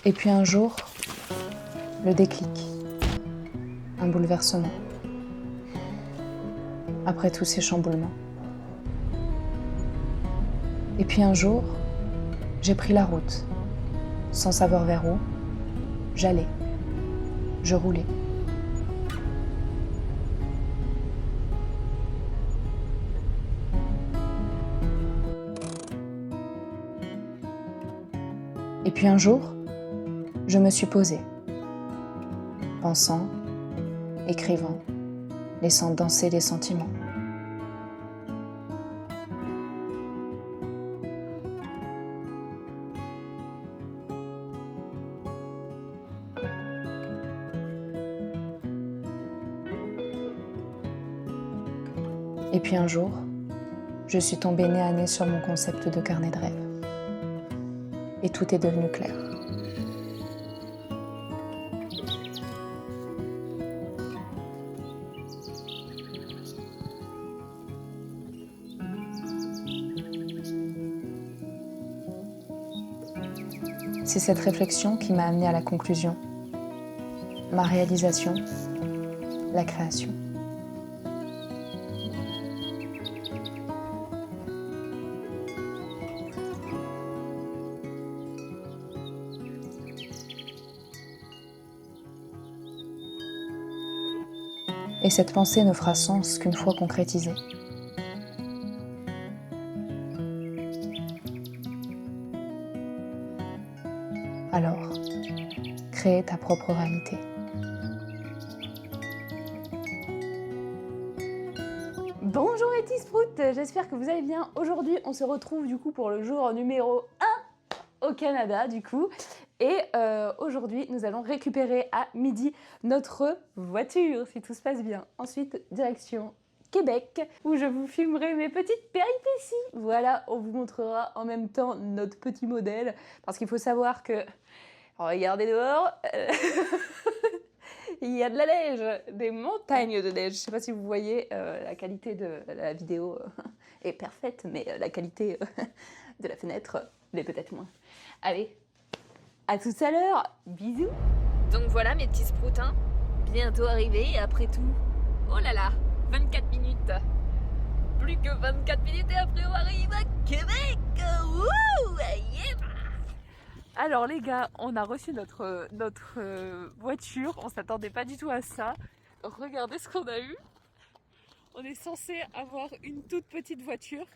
Et puis un jour, le déclic, un bouleversement. Après tous ces chamboulements. Et puis un jour, j'ai pris la route, sans savoir vers où. J'allais, je roulais. Et puis un jour, je me suis posée, pensant, écrivant, laissant danser les sentiments. Et puis un jour, je suis tombée nez à nez sur mon concept de carnet de rêve. Et tout est devenu clair. C'est cette réflexion qui m'a amenée à la conclusion. Ma réalisation, la création. Et cette pensée ne fera sens qu'une fois concrétisée. Alors, crée ta propre réalité. Bonjour les petits sproutes, j'espère que vous allez bien. Aujourd'hui, on se retrouve du coup pour le jour numéro 1 au Canada du coup. Et aujourd'hui, nous allons récupérer à midi notre voiture, si tout se passe bien. Ensuite, direction Québec, où je vous filmerai mes petites péripéties. Voilà, on vous montrera en même temps notre petit modèle, parce qu'il faut savoir que, regardez dehors, il y a de la neige, des montagnes de neige. Je ne sais pas si vous voyez, la qualité de la vidéo est parfaite, mais la qualité de la fenêtre l'est peut-être moins. Allez, à tout à l'heure, bisous. Donc voilà mes petits sproutins, bientôt arrivés après tout. Oh là là, 24 minutes. Plus que 24 minutes et après on arrive à Québec. Wouh, yeah. Alors les gars, on a reçu notre voiture, on s'attendait pas du tout à ça. Regardez ce qu'on a eu. On est censé avoir une toute petite voiture.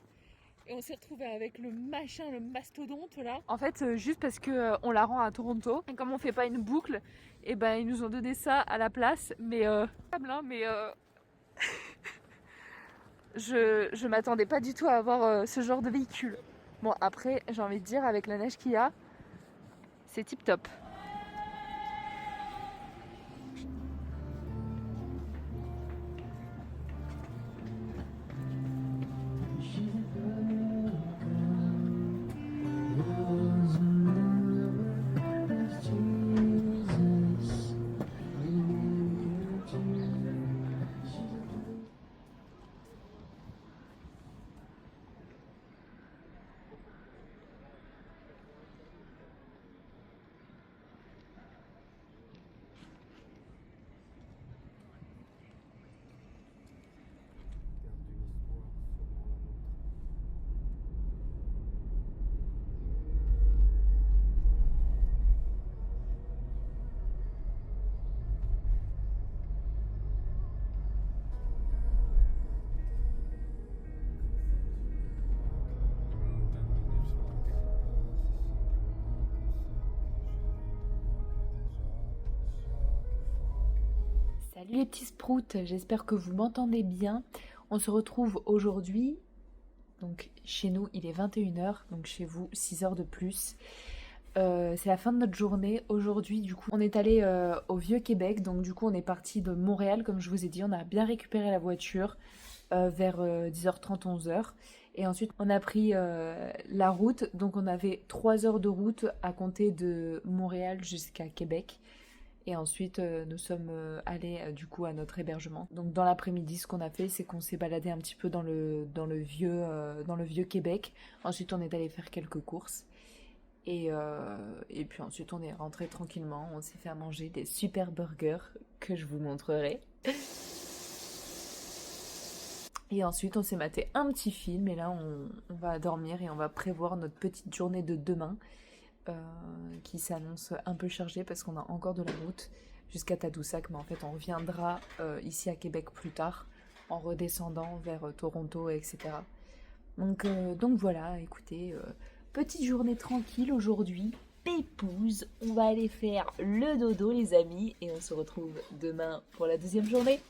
Et on s'est retrouvé avec le machin, le mastodonte là. En fait, juste parce que on la rend à Toronto. Et comme on fait pas une boucle, et ben ils nous ont donné ça à la place. Mais je m'attendais pas du tout à avoir ce genre de véhicule. Bon après, j'ai envie de dire avec la neige qu'il y a, c'est tip top. Salut les petits sprouts, j'espère que vous m'entendez bien. On se retrouve aujourd'hui, donc chez nous il est 21h, donc chez vous 6 heures de plus. C'est la fin de notre journée. Aujourd'hui du coup on est allé au Vieux-Québec, donc du coup on est parti de Montréal comme je vous ai dit, on a bien récupéré la voiture vers 10h30, 11h. Et ensuite on a pris la route, donc on avait 3 heures de route à compter de Montréal jusqu'à Québec. Et ensuite, nous sommes allés du coup à notre hébergement. Donc dans l'après-midi, ce qu'on a fait, c'est qu'on s'est baladé un petit peu dans le vieux Québec. Ensuite, on est allé faire quelques courses. Et puis ensuite on est rentré tranquillement, on s'est fait à manger des super burgers que je vous montrerai. Et ensuite on s'est maté un petit film et là on va dormir et on va prévoir notre petite journée de demain qui s'annonce un peu chargée parce qu'on a encore de la route jusqu'à Tadoussac, mais en fait on reviendra ici à Québec plus tard en redescendant vers Toronto, etc. Donc voilà, écoutez, petite journée tranquille aujourd'hui, pépouze, on va aller faire le dodo les amis et on se retrouve demain pour la deuxième journée.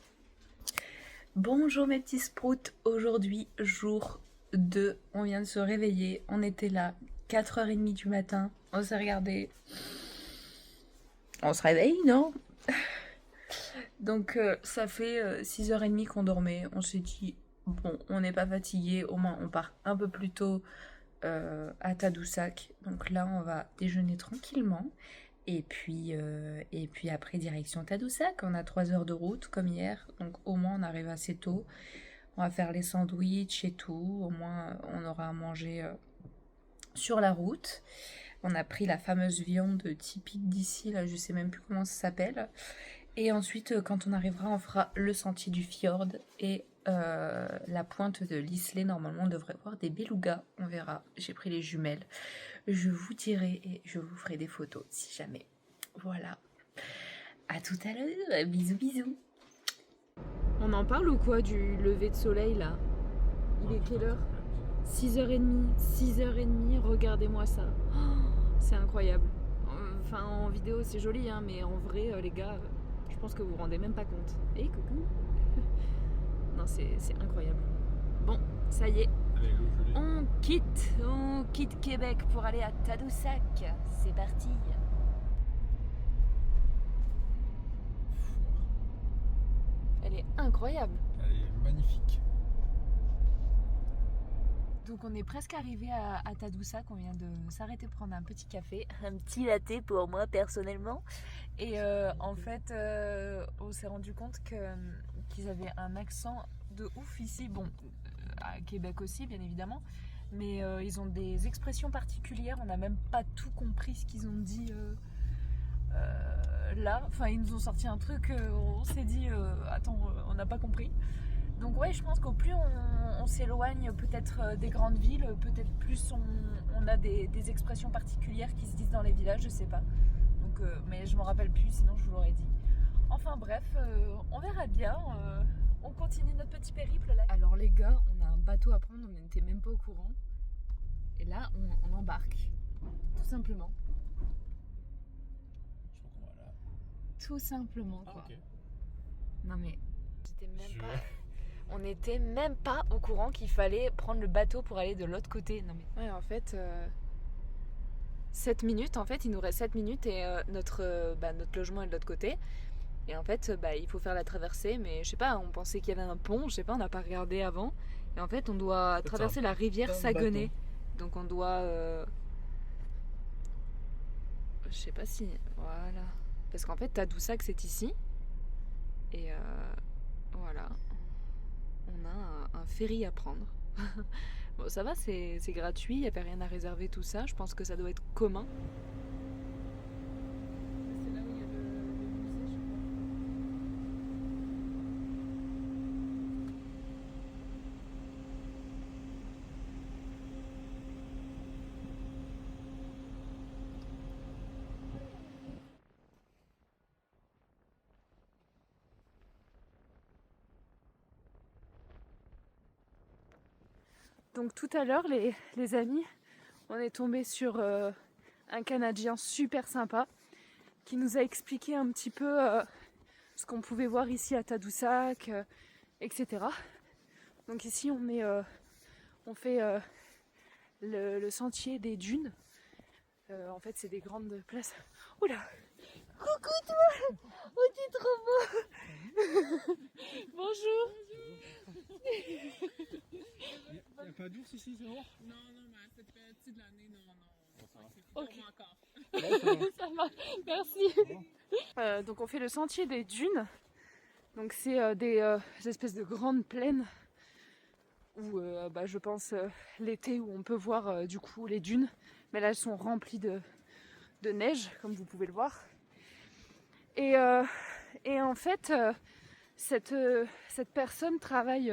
Bonjour mes petits sprouts, aujourd'hui jour 2, on vient de se réveiller, on était là 4h30 du matin, on s'est regardé, on se réveille non? Donc ça fait 6h30 qu'on dormait, on s'est dit bon on n'est pas fatigué, au moins on part un peu plus tôt à Tadoussac, donc là on va déjeuner tranquillement. Et puis après, direction Tadoussac, on a 3 heures de route comme hier, donc au moins on arrive assez tôt. On va faire les sandwichs et tout, au moins on aura à manger sur la route. On a pris la fameuse viande typique d'ici, là je sais même plus comment ça s'appelle. Et ensuite, quand on arrivera, on fera le sentier du fjord et la pointe de l'Islay. Normalement, on devrait voir des belugas, on verra. J'ai pris les jumelles. Je vous dirai et je vous ferai des photos si jamais. Voilà. À tout à l'heure. Bisous, bisous. On en parle ou quoi du lever de soleil là? Il est quelle heure? 6h30. 6h30, regardez-moi ça. Oh, c'est incroyable. Enfin, en vidéo c'est joli, hein, mais en vrai, les gars, je pense que vous vous rendez même pas compte. Hey, coucou. Non, c'est incroyable. Bon, ça y est. On quitte Québec pour aller à Tadoussac. C'est parti. Elle est incroyable. Elle est magnifique. Donc on est presque arrivé à Tadoussac. On vient de s'arrêter prendre un petit café, un petit latte pour moi personnellement. Et en fait, on s'est rendu compte qu'ils avaient un accent de ouf ici. Bon, à Québec aussi, bien évidemment. Mais ils ont des expressions particulières. On n'a même pas tout compris ce qu'ils ont dit là. Enfin, ils nous ont sorti un truc. On s'est dit, attends, on n'a pas compris. Donc ouais, je pense qu'au plus on s'éloigne peut-être des grandes villes, peut-être plus on a des expressions particulières qui se disent dans les villages, je sais pas. Donc, mais je m'en rappelle plus, sinon je vous l'aurais dit. Enfin bref, on verra bien. On continue notre petit périple là. Alors les gars, on a un bateau à prendre, on n'était même pas au courant. Et là, on embarque, tout simplement. Je crois qu'on va là. Tout simplement quoi. Ah, ok. Non mais, on n'était même pas au courant qu'il fallait prendre le bateau pour aller de l'autre côté. Non mais. Ouais, en fait, 7 minutes, en fait, il nous reste 7 minutes et notre logement est de l'autre côté. Et en fait, il faut faire la traversée, mais je sais pas, on pensait qu'il y avait un pont, je sais pas, on n'a pas regardé avant. Et en fait, on doit traverser la rivière Saguenay. Donc on doit... Je sais pas si... Voilà. Parce qu'en fait, Tadoussac, c'est ici. Et voilà. On a un ferry à prendre. Bon, ça va, c'est gratuit, il n'y a pas rien à réserver, tout ça. Je pense que ça doit être commun. C'est là où il y a le musée, je crois. Donc tout à l'heure, les amis, on est tombé sur un Canadien super sympa qui nous a expliqué un petit peu ce qu'on pouvait voir ici à Tadoussac, etc. Donc ici, on fait le sentier des dunes. En fait, c'est des grandes places. Oula! Coucou toi! Oh, t'es trop beau! Bonjour! Il n'y a pas d'ours ici, c'est bon? Non, mais cette partie de l'année, non. Ok. C'est encore. Ça va, merci. Donc on fait le sentier des dunes. Donc c'est des espèces de grandes plaines où je pense l'été où on peut voir du coup les dunes. Mais là, elles sont remplies de neige, comme vous pouvez le voir. Et en fait, cette personne travaille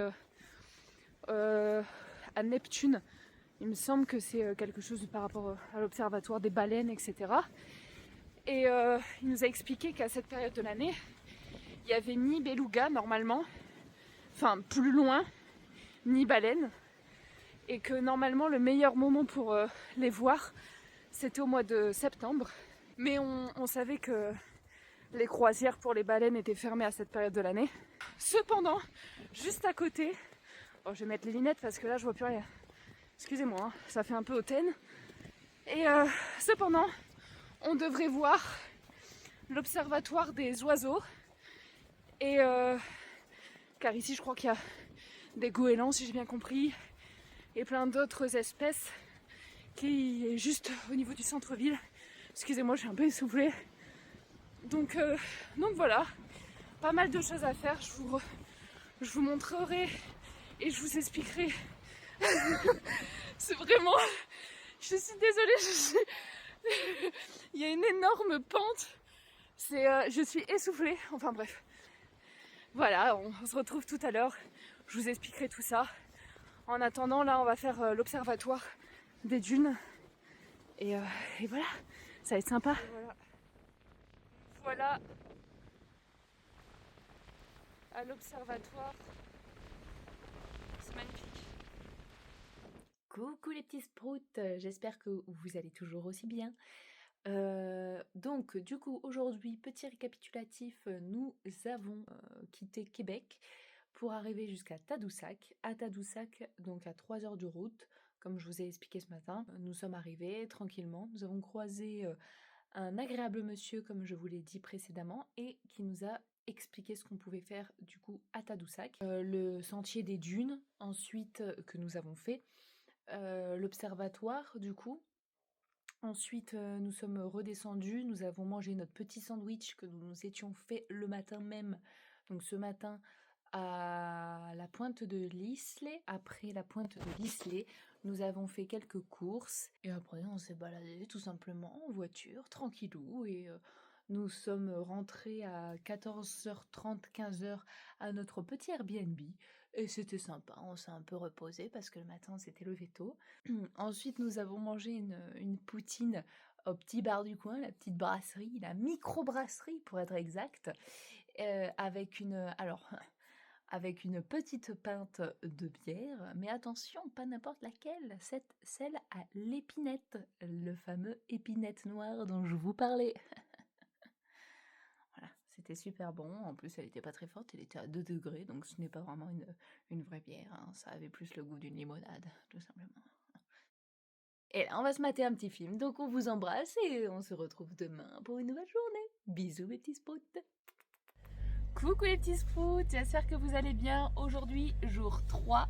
à Neptune. Il me semble que c'est quelque chose par rapport à l'observatoire des baleines, etc. Et il nous a expliqué qu'à cette période de l'année, il n'y avait ni beluga normalement, enfin plus loin, ni baleine. Et que normalement le meilleur moment pour les voir, c'était au mois de septembre. Mais on savait que les croisières pour les baleines étaient fermées à cette période de l'année. Cependant, juste à côté, je vais mettre les lunettes parce que là je vois plus rien. Excusez-moi, hein, ça fait un peu hautaine. Et cependant, on devrait voir l'observatoire des oiseaux. Et car ici je crois qu'il y a des goélands si j'ai bien compris, et plein d'autres espèces qui est juste au niveau du centre-ville. Excusez-moi, je suis un peu essoufflée. Donc voilà, pas mal de choses à faire. Je vous montrerai et je vous expliquerai. C'est vraiment... Je suis désolée, il y a une énorme pente. Je suis essoufflée. Enfin bref. Voilà, on se retrouve tout à l'heure. Je vous expliquerai tout ça. En attendant, là, on va faire l'observatoire des dunes. Et voilà, ça va être sympa. Voilà à l'observatoire. C'est magnifique. Coucou les petits sprouts, j'espère que vous allez toujours aussi bien. Donc du coup aujourd'hui, petit récapitulatif, nous avons quitté Québec pour arriver jusqu'à Tadoussac. À Tadoussac, donc à 3 heures de route, comme je vous ai expliqué ce matin, nous sommes arrivés tranquillement. Nous avons croisé un agréable monsieur, comme je vous l'ai dit précédemment, et qui nous a expliqué ce qu'on pouvait faire du coup à Tadoussac. Le sentier des dunes, ensuite que nous avons fait. L'observatoire du coup. Ensuite, nous sommes redescendus, nous avons mangé notre petit sandwich que nous nous étions fait le matin même. Donc ce matin à la pointe de l'Islay. Après la pointe de l'Islay, nous avons fait quelques courses. Et après, on s'est baladé tout simplement en voiture, tranquillou. Et nous sommes rentrés à 14h30, 15h à notre petit Airbnb. Et c'était sympa, on s'est un peu reposé parce que le matin on s'était levé tôt. Ensuite nous avons mangé une poutine au petit bar du coin, la petite brasserie, la micro-brasserie pour être exact, avec une petite pinte de bière, mais attention, pas n'importe laquelle, celle à l'épinette, le fameux épinette noire dont je vous parlais. Voilà, c'était super bon. En plus, elle était pas très forte, elle était à 2 degrés, donc ce n'est pas vraiment une vraie bière. Hein. Ça avait plus le goût d'une limonade, tout simplement. Et là, on va se mater un petit film, donc on vous embrasse et on se retrouve demain pour une nouvelle journée. Bisous mes petits sprouts. Coucou les petits sprouts, j'espère que vous allez bien. Aujourd'hui, jour 3.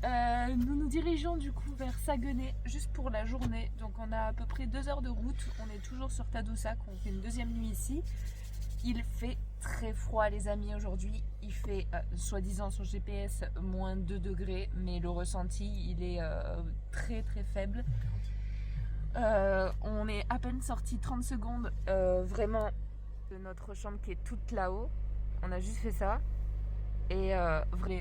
Nous nous dirigeons du coup vers Saguenay juste pour la journée. Donc on a à peu près 2 heures de route. On est toujours sur Tadoussac, on fait une deuxième nuit ici. Il fait très froid les amis aujourd'hui. Il fait, soi-disant sur GPS, moins 2 degrés. Mais le ressenti, il est très très faible. On est à peine sorti 30 secondes vraiment de notre chambre qui est toute là-haut. On a juste fait ça. Et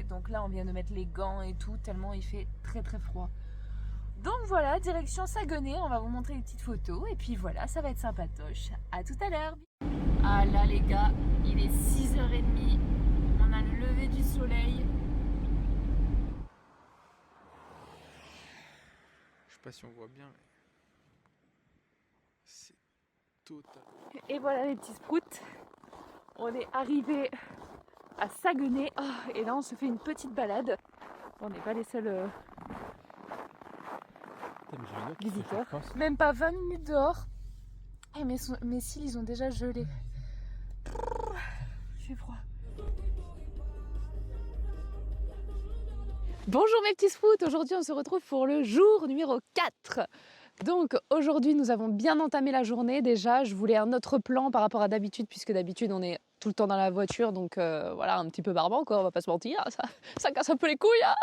donc là on vient de mettre les gants et tout tellement il fait très très froid. Donc voilà, direction Saguenay, on va vous montrer les petites photos et puis voilà, ça va être sympatoche. À tout à l'heure. Ah là les gars, il est 6h30, on a le lever du soleil. Je sais pas si on voit bien, mais c'est total. Et voilà les petits sprouts, on est arrivé à Saguenay. Oh, et là on se fait une petite balade. On n'est pas les seuls visiteurs. Même pas 20 minutes dehors. Et mes cils ils ont déjà gelé. J'ai froid. Bonjour mes petits sprouts, aujourd'hui on se retrouve pour le jour numéro 4. Donc aujourd'hui nous avons bien entamé la journée déjà, je voulais un autre plan par rapport à d'habitude puisque d'habitude on est tout le temps dans la voiture donc voilà un petit peu barbant quoi, on va pas se mentir, ça casse un peu les couilles hein.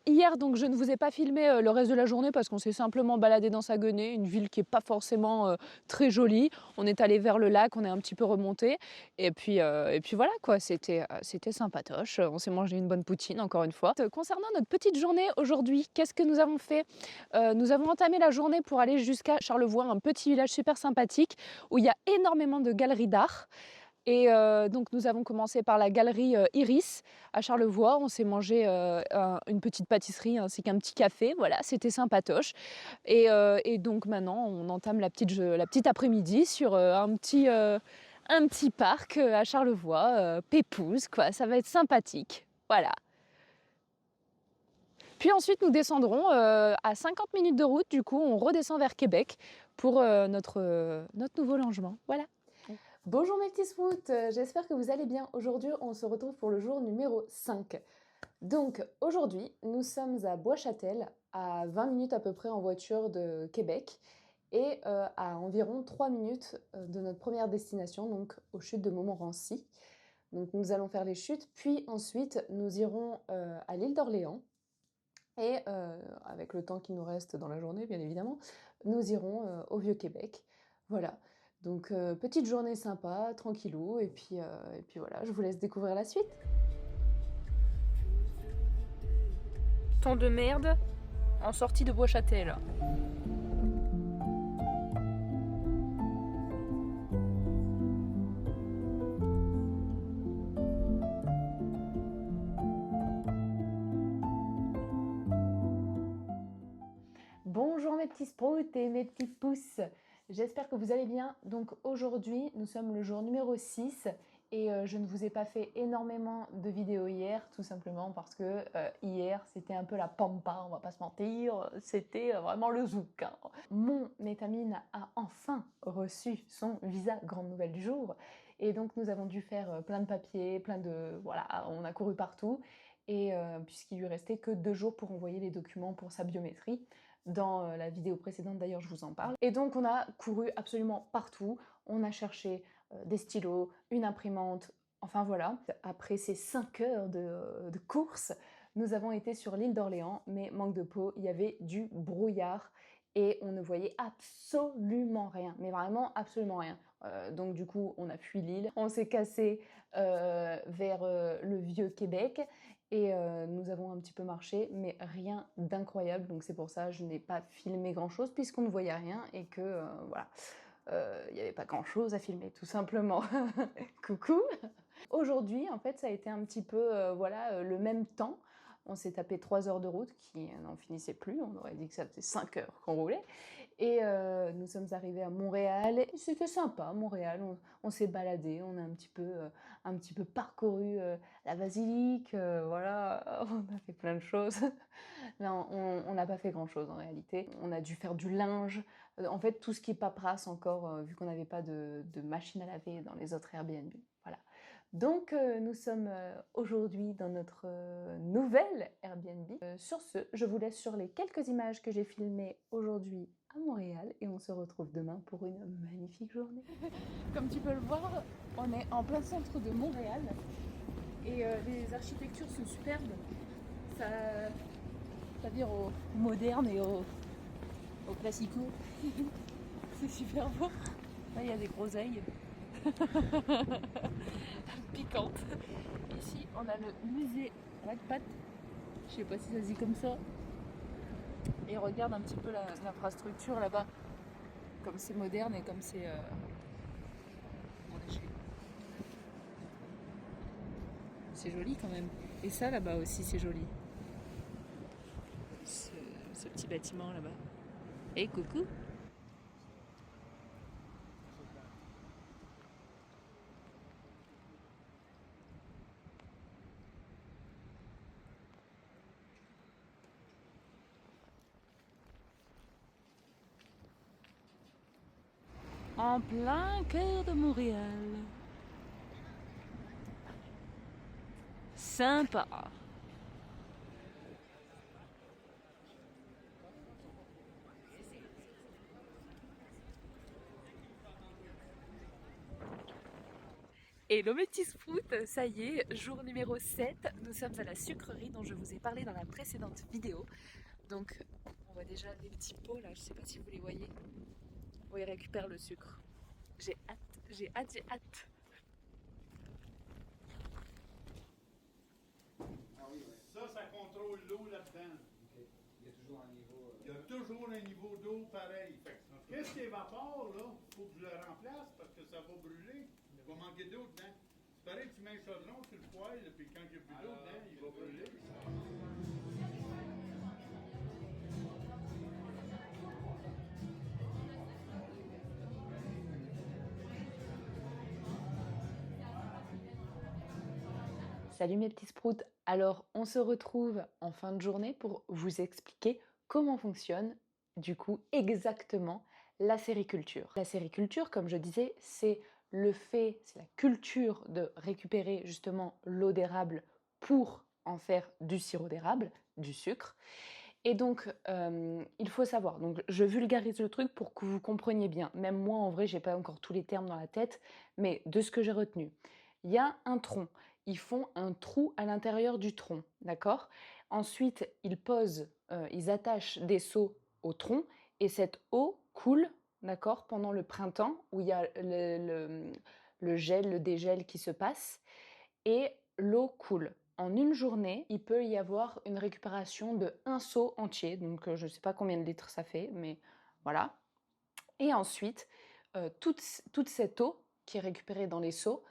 hier, donc, je ne vous ai pas filmé le reste de la journée parce qu'on s'est simplement baladé dans Saguenay, une ville qui n'est pas forcément très jolie. On est allé vers le lac, on est un petit peu remonté. Et puis voilà, quoi, c'était sympatoche. On s'est mangé une bonne poutine, encore une fois. Concernant notre petite journée aujourd'hui, qu'est-ce que nous avons fait? Nous avons entamé la journée pour aller jusqu'à Charlevoix, un petit village super sympathique où il y a énormément de galeries d'art. Et donc nous avons commencé par la galerie Iris à Charlevoix. On s'est mangé une petite pâtisserie ainsi qu'un petit café. Voilà, c'était sympatoche. Et donc maintenant, on entame la petite après-midi sur un petit parc à Charlevoix, pépouze, quoi. Ça va être sympathique. Voilà. Puis ensuite, nous descendrons à 50 minutes de route. Du coup, on redescend vers Québec pour notre nouveau logement. Voilà. Bonjour mes petits sprouts, j'espère que vous allez bien. Aujourd'hui, on se retrouve pour le jour numéro 5. Donc aujourd'hui, nous sommes à Bois-Châtel, à 20 minutes à peu près en voiture de Québec et à environ 3 minutes de notre première destination, donc aux chutes de Montmorency. Donc nous allons faire les chutes, puis ensuite nous irons à l'île d'Orléans. Et avec le temps qui nous reste dans la journée, bien évidemment, nous irons au Vieux-Québec. Voilà. Donc, petite journée sympa, tranquillou, et puis voilà, je vous laisse découvrir la suite. Temps de merde en sortie de Bois-Châtel. Bonjour mes petits sprouts et mes petits pouces, j'espère que vous allez bien. Donc aujourd'hui, nous sommes le jour numéro 6 et je ne vous ai pas fait énormément de vidéos hier, tout simplement parce que hier c'était un peu la pampa, on va pas se mentir, c'était vraiment le zouk. Hein. Mon étamine a enfin reçu son visa grande nouvelle du jour et donc nous avons dû faire plein de papiers, voilà, on a couru partout et puisqu'il lui restait que 2 jours pour envoyer les documents pour sa biométrie. Dans la vidéo précédente d'ailleurs je vous en parle. Et donc on a couru absolument partout, on a cherché des stylos, une imprimante, enfin voilà. Après ces 5 heures de course, nous avons été sur l'île d'Orléans, mais manque de peau, il y avait du brouillard et on ne voyait absolument rien, mais vraiment absolument rien. Donc du coup on a fui l'île, on s'est cassé vers le Vieux-Québec et nous avons un petit peu marché, mais rien d'incroyable, donc c'est pour ça que je n'ai pas filmé grand chose puisqu'on ne voyait rien et que voilà, il n'y avait pas grand chose à filmer tout simplement. Coucou. Aujourd'hui en fait ça a été un petit peu voilà, le même temps. On s'est tapé 3 heures de route qui n'en finissait plus, on aurait dit que ça faisait 5 heures qu'on roulait. Et nous sommes arrivés à Montréal, et c'était sympa, Montréal, on s'est baladé, on a un petit peu parcouru la basilique, voilà, on a fait plein de choses. Non, on n'a pas fait grand chose en réalité. On a dû faire du linge, en fait tout ce qui est paperasse encore, vu qu'on n'avait pas de machine à laver dans les autres Airbnb, voilà. Donc nous sommes aujourd'hui dans notre nouvelle Airbnb. Sur ce, je vous laisse sur les quelques images que j'ai filmées aujourd'hui à Montréal et on se retrouve demain pour une magnifique journée. Comme tu peux le voir, on est en plein centre de Montréal et les architectures sont superbes. Ça vire au moderne et au classico. C'est super beau. Là, il y a des groseilles. Piquante. Ici, on a le musée Ragpat. Je sais pas si ça se dit comme ça. Et regarde un petit peu l'infrastructure là-bas. Comme c'est moderne et comme c'est c'est joli quand même. Et ça là-bas aussi, c'est joli. Ce petit bâtiment là-bas. Hey, coucou! En plein cœur de Montréal. Sympa. Hello mes petits sprouts, ça y est, jour numéro 7, nous sommes à la sucrerie dont je vous ai parlé dans la précédente vidéo. Donc on voit déjà des petits pots là, je sais pas si vous les voyez, où ils récupèrent le sucre. J'ai hâte, j'ai hâte, j'ai hâte. Ça contrôle l'eau là-dedans. Il y a toujours un niveau. Il y a toujours un niveau d'eau pareil. Qu'est-ce qui évapore, là? Il faut que je le remplace parce que ça va brûler. Il va manquer d'eau dedans. C'est pareil, tu mets un chaudron sur le poêle, puis quand il n'y a plus d'eau dedans, il va brûler. Salut mes petits sprouts. Alors on se retrouve en fin de journée pour vous expliquer comment fonctionne du coup exactement la sériculture. La sériculture, comme je disais, c'est c'est la culture de récupérer justement l'eau d'érable pour en faire du sirop d'érable, du sucre. Et donc, il faut savoir, donc je vulgarise le truc pour que vous compreniez bien. Même moi, en vrai, j'ai pas encore tous les termes dans la tête, mais de ce que j'ai retenu. Il y a un tronc. Ils font un trou à l'intérieur du tronc, d'accord? Ensuite, ils attachent des seaux au tronc et cette eau coule, d'accord, pendant le printemps où il y a le gel, le dégel qui se passe et l'eau coule. En une journée, il peut y avoir une récupération de un seau entier, donc je ne sais pas combien de litres ça fait, mais voilà. Et ensuite, toute cette eau qui est récupérée dans les seaux,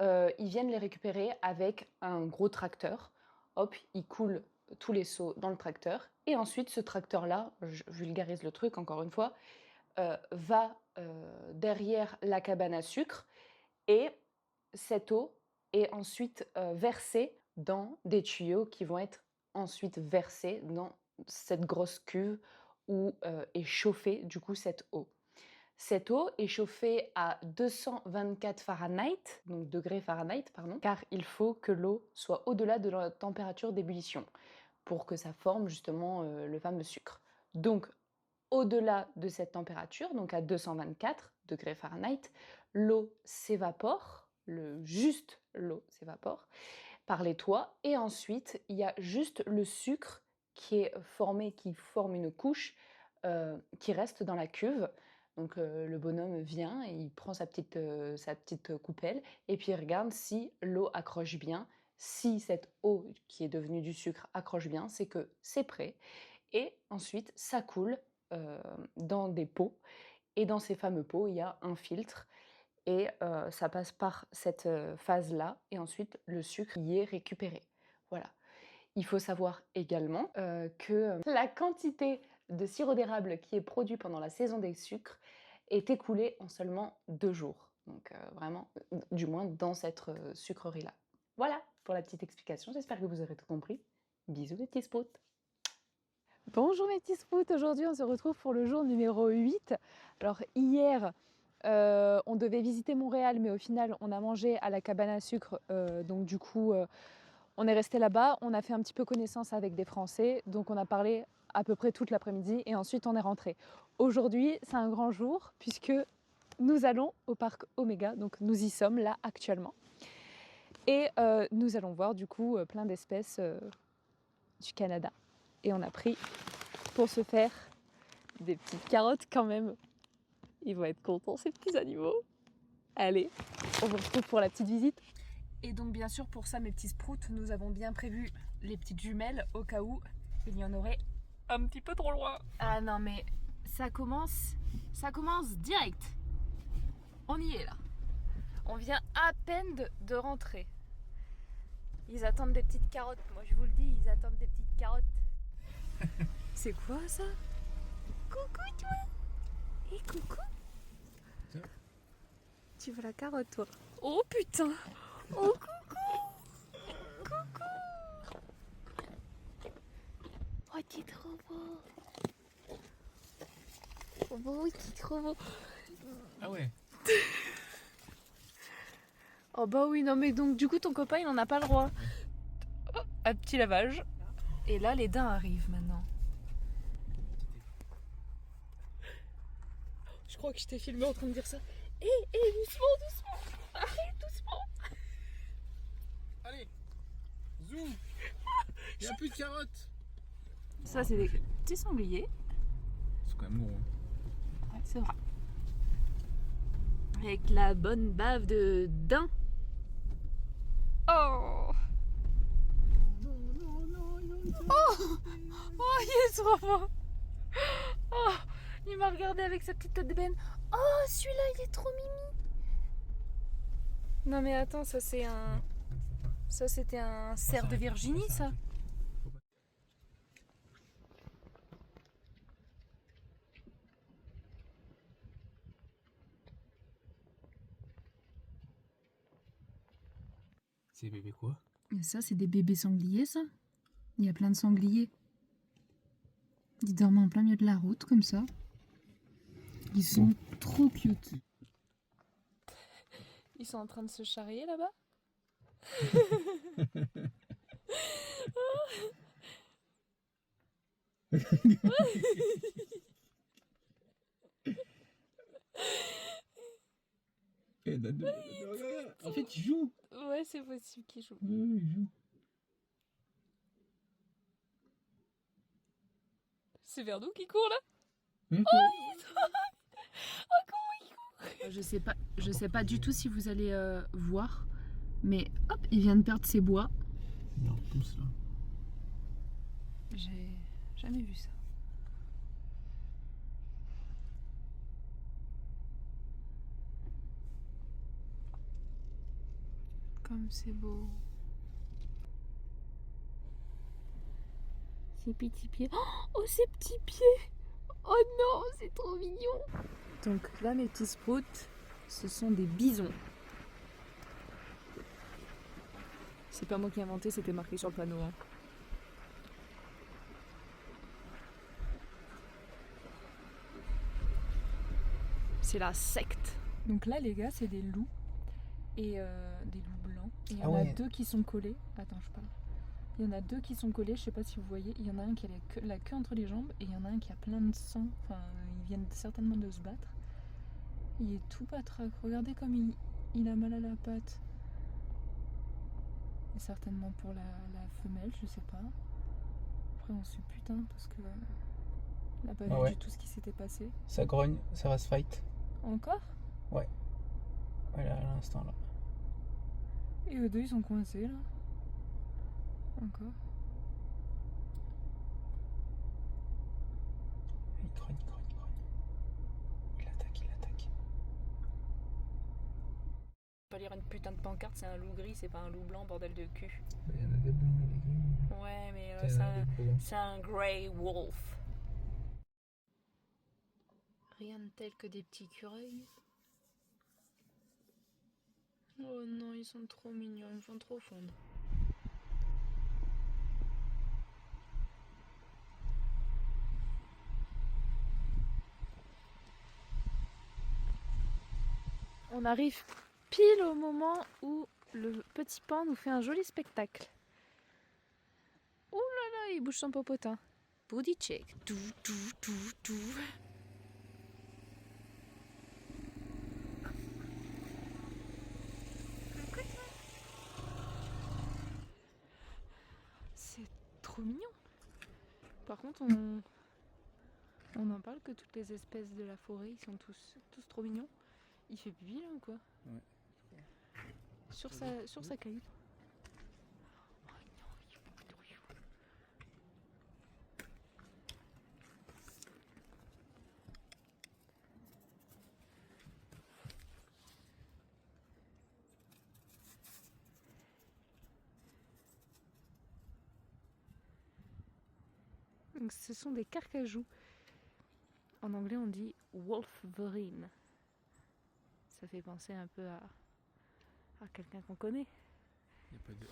ils viennent les récupérer avec un gros tracteur. Hop, ils coulent tous les seaux dans le tracteur. Et ensuite, ce tracteur-là, je vulgarise le truc encore une fois, va derrière la cabane à sucre. Et cette eau est ensuite versée dans des tuyaux qui vont être ensuite versés dans cette grosse cuve où est chauffée du coup cette eau. Cette eau est chauffée à 224 Fahrenheit, donc degrés Fahrenheit, pardon, car il faut que l'eau soit au-delà de la température d'ébullition pour que ça forme justement le fameux sucre. Donc, au-delà de cette température, donc à 224 degrés Fahrenheit, l'eau s'évapore, juste l'eau s'évapore par les toits, et ensuite, il y a juste le sucre qui forme une couche qui reste dans la cuve. Donc le bonhomme vient et il prend sa petite coupelle et puis il regarde si l'eau accroche bien. Si cette eau qui est devenue du sucre accroche bien, c'est que c'est prêt. Et ensuite, ça coule dans des pots. Et dans ces fameux pots, il y a un filtre. Et ça passe par cette phase-là. Et ensuite, le sucre y est récupéré. Voilà. Il faut savoir également que la quantité de sirop d'érable qui est produit pendant la saison des sucres est écoulée en seulement 2 jours. Donc vraiment, du moins dans cette sucrerie-là. Voilà pour la petite explication, j'espère que vous aurez tout compris. Bisous les petits sprouts. Bonjour mes petits sprouts, aujourd'hui on se retrouve pour le jour numéro 8. Alors hier, on devait visiter Montréal, mais au final on a mangé à la cabane à sucre, donc du coup on est resté là-bas, on a fait un petit peu connaissance avec des Français, donc on a parlé à peu près toute l'après-midi et ensuite on est rentré. Aujourd'hui c'est un grand jour puisque nous allons au parc Oméga, donc nous y sommes là actuellement. Et nous allons voir du coup plein d'espèces du Canada. Et on a pris pour se faire des petites carottes quand même. Ils vont être contents ces petits animaux. Allez, on vous retrouve pour la petite visite. Et donc bien sûr pour ça mes petits sprouts, nous avons bien prévu les petites jumelles au cas où il y en aurait un petit peu trop loin. Ah non mais ça commence direct. On y est là. On vient à peine de rentrer. Ils attendent des petites carottes, moi je vous le dis, ils attendent des petites carottes. C'est quoi ça? Coucou toi. Et coucou. Tu veux la carotte toi? Oh putain. Oh coucou. Coucou. Oh t'es trop beau. Oh oui t'es trop beau. Ah ouais. Oh bah oui non mais donc du coup ton copain il en a pas le droit. Oh, un petit lavage. Et là les daims arrivent maintenant. Je crois que je t'ai filmé en train de dire ça. Hé, doucement, doucement. Arrête, doucement. Zoom. Il n'y a plus de carottes. Ça, c'est des petits sangliers. C'est quand même gros. Ouais, c'est vrai. Avec la bonne bave de daim. Oh! Oh, il est trop beau! Oh, il m'a regardé avec sa petite tête d'ébène. Oh, celui-là, il est trop mimi! Non, mais attends, ça c'est un. Ça, c'était un cerf de Virginie, ça? C'est bébé quoi? Et ça, c'est des bébés sangliers, ça. Il y a plein de sangliers. Ils dorment en plein milieu de la route, comme ça. Ils sont trop cute. Ils sont en train de se charrier là-bas? En fait, il joue. Ouais, c'est possible qu'ils jouent. Il joue. C'est vers nous qui court là? Je sais pas du tout si vous allez voir, mais hop, il vient de perdre ses bois. Non, pousse là. J'ai jamais vu ça. Comme c'est beau. Ses petits pieds. Oh, ses petits pieds! Oh non, c'est trop mignon! Donc là, mes petits sprouts, ce sont des bisons. C'est pas moi qui ai inventé, c'était marqué sur le panneau. Hein. C'est la secte. Donc là, les gars, c'est des loups. Et des loups blancs. Et il y en Ah a ouais. 2 qui sont collés. Attends, je parle. Il y en a 2 qui sont collés, je sais pas si vous voyez. Il y en a un qui a la queue entre les jambes et il y en a un qui a plein de sang. Enfin, ils viennent certainement de se battre. Il est tout patraque. Regardez comme il a mal à la patte. Et certainement pour la femelle, je sais pas. Après, on se putain parce que on n'a pas vu ouais. du tout ce qui s'était passé. Ça grogne, ça va se fight. Encore? Voilà, à l'instant là. Et eux deux, ils sont coincés là. Encore. Il grogne. Il attaque. Pas lire une putain de pancarte, c'est un loup gris, c'est pas un loup blanc, bordel de cul. Il y en a des blancs et des gris. Ouais, mais Il y en a des gros. c'est un grey wolf. Rien de tel que des petits écureuils. Oh non, ils sont trop mignons, ils me font trop fondre. On arrive pile au moment où le petit pan nous fait un joli spectacle. Ouh là là, il bouge son popotin. Booty check. Tout. C'est trop mignon. Par contre, on en parle que toutes les espèces de la forêt, ils sont tous trop mignons. Il fait pipi là ou quoi? Ouais. Sur sa cahute. Oh non, il est beaucoup trop chou. Donc, ce sont des carcajous. En anglais, on dit wolverine. Ça fait penser un peu à quelqu'un qu'on connaît. Il n'y a pas de.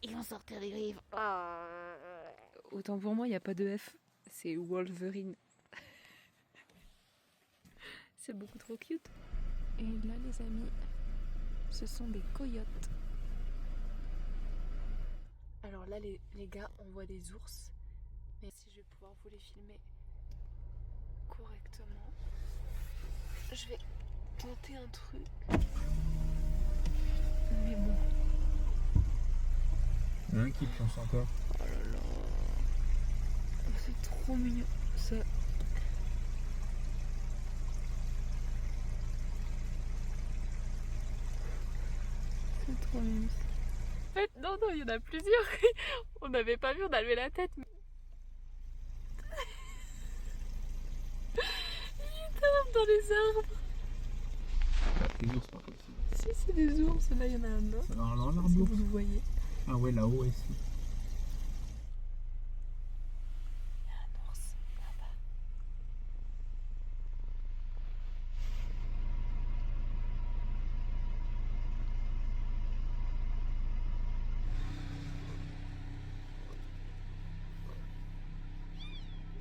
Ils vont sortir des griffes. Autant pour moi, il n'y a pas de F. C'est Wolverine. C'est beaucoup trop cute. Et là, les amis, ce sont des coyotes. Alors là, les gars, on voit des ours. Mais si je vais pouvoir vous les filmer correctement, je vais tenter un truc. Mais bon. Il y en a un qui pionce encore. Oh là là. C'est trop mignon. Ça. C'est trop mignon. En fait, non, il y en a plusieurs. On n'avait pas vu, on a levé la tête. Mais... il tombe dans les arbres. Les ours, pas possible. Si, c'est des ours. Là, il y en a un autre. Ça va dans Si l'arbre. vous le voyez. Ah ouais, là-haut, ouais, si. Il y a un ours là-bas.